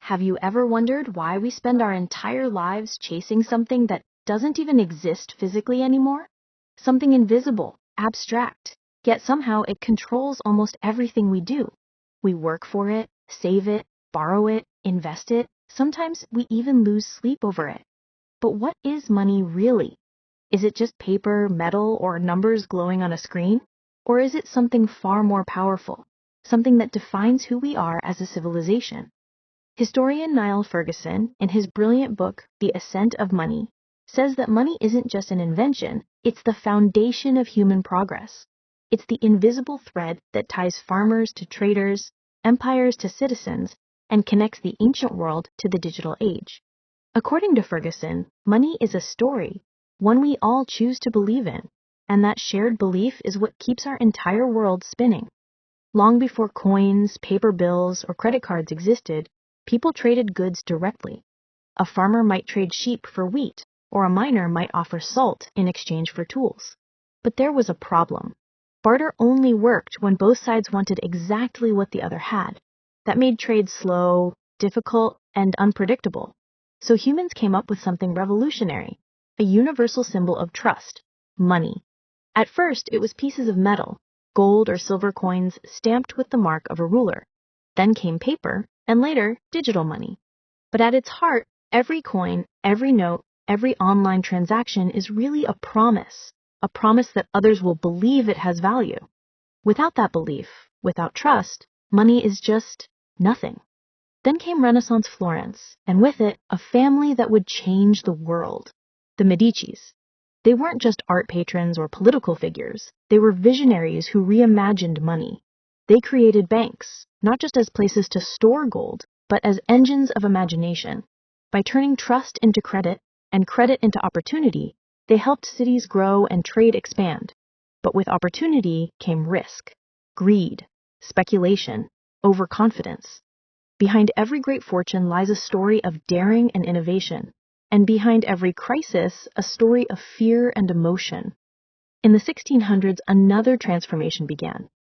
Have you ever wondered why we spend our entire lives chasing something that doesn't even exist physically anymore? Something invisible, abstract, yet somehow it controls almost everything we do. We work for it, save it, borrow it, invest it. Sometimes we even lose sleep over it. But what is money really? Is it just paper, metal, or numbers glowing on a screen? Or is it something far more powerful? Something that defines who we are as a civilization? Historian Niall Ferguson, in his brilliant book, The Ascent of Money, says that money isn't just an invention, it's the foundation of human progress. It's the invisible thread that ties farmers to traders, empires to citizens, and connects the ancient world to the digital age. According to Ferguson, money is a story, one we all choose to believe in, and that shared belief is what keeps our entire world spinning. Long before coins, paper bills, or credit cards existed, people traded goods directly. A farmer might trade sheep for wheat, or a miner might offer salt in exchange for tools. But there was a problem. Barter only worked when both sides wanted exactly what the other had. That made trade slow, difficult, and unpredictable. So humans came up with something revolutionary, a universal symbol of trust, money. At first, it was pieces of metal, gold or silver coins stamped with the mark of a ruler. Then came paper, and later, digital money. But at its heart, every coin, every note, every online transaction is really a promise that others will believe it has value. Without that belief, without trust, money is just nothing. Then came Renaissance Florence, and with it, a family that would change the world, the Medicis. They weren't just art patrons or political figures, they were visionaries who reimagined money. They created banks, not just as places to store gold, but as engines of imagination. By turning trust into credit and credit into opportunity, they helped cities grow and trade expand. But with opportunity came risk, greed, speculation, overconfidence. Behind every great fortune lies a story of daring and innovation, and behind every crisis, a story of fear and emotion. In the 1600s, another transformation began.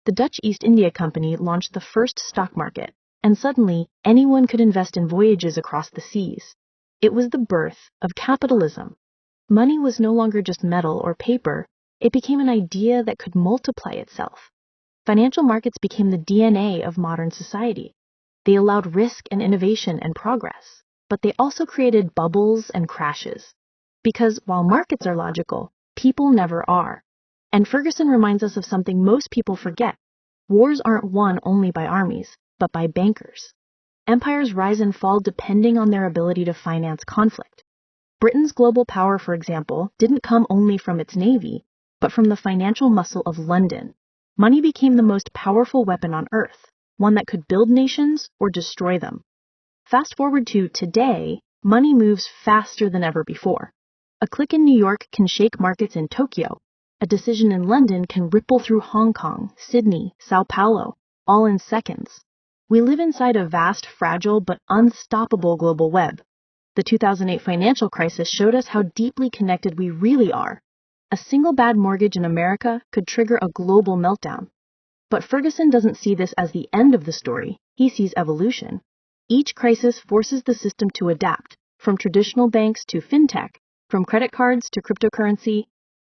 The Dutch East India Company launched the first stock market, and suddenly anyone could invest in voyages across the seas. It was the birth of capitalism. Money was no longer just metal or paper, it became an idea that could multiply itself. Financial markets became the DNA of modern society. They allowed risk and innovation and progress, but they also created bubbles and crashes. Because while markets are logical, people never are. And Ferguson reminds us of something most people forget. Wars aren't won only by armies, but by bankers. Empires rise and fall depending on their ability to finance conflict. Britain's global power, for example, didn't come only from its navy, but from the financial muscle of London. Money became the most powerful weapon on earth, one that could build nations or destroy them. Fast forward to today, money moves faster than ever before. A click in New York can shake markets in Tokyo. A decision in London can ripple through Hong Kong, Sydney, Sao Paulo, all in seconds. We live inside a vast, fragile, but unstoppable global web. The 2008 financial crisis showed us how deeply connected we really are. A single bad mortgage in America could trigger a global meltdown. But Ferguson doesn't see this as the end of the story. He sees evolution. Each crisis forces the system to adapt, from traditional banks to fintech, from credit cards to cryptocurrency.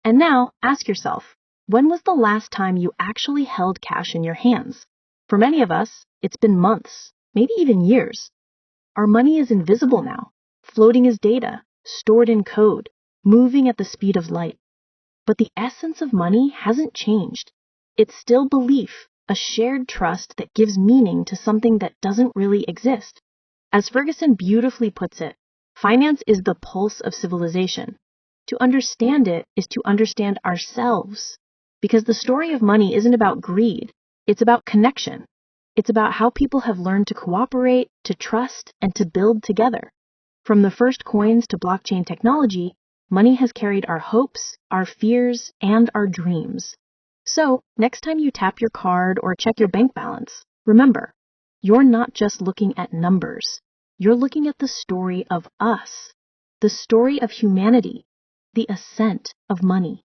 And now, ask yourself, when was the last time you actually held cash in your hands? For many of us, it's been months, maybe even years. Our money is invisible now, floating as data, stored in code, moving at the speed of light. But the essence of money hasn't changed. It's still belief, a shared trust that gives meaning to something that doesn't really exist. As Ferguson beautifully puts it, finance is the pulse of civilization. To understand it is to understand ourselves. Because the story of money isn't about greed, it's about connection. It's about how people have learned to cooperate, to trust, and to build together. From the first coins to blockchain technology, money has carried our hopes, our fears, and our dreams. So, next time you tap your card or check your bank balance, remember, you're not just looking at numbers. You're looking at the story of us, the story of humanity, the ascent of money.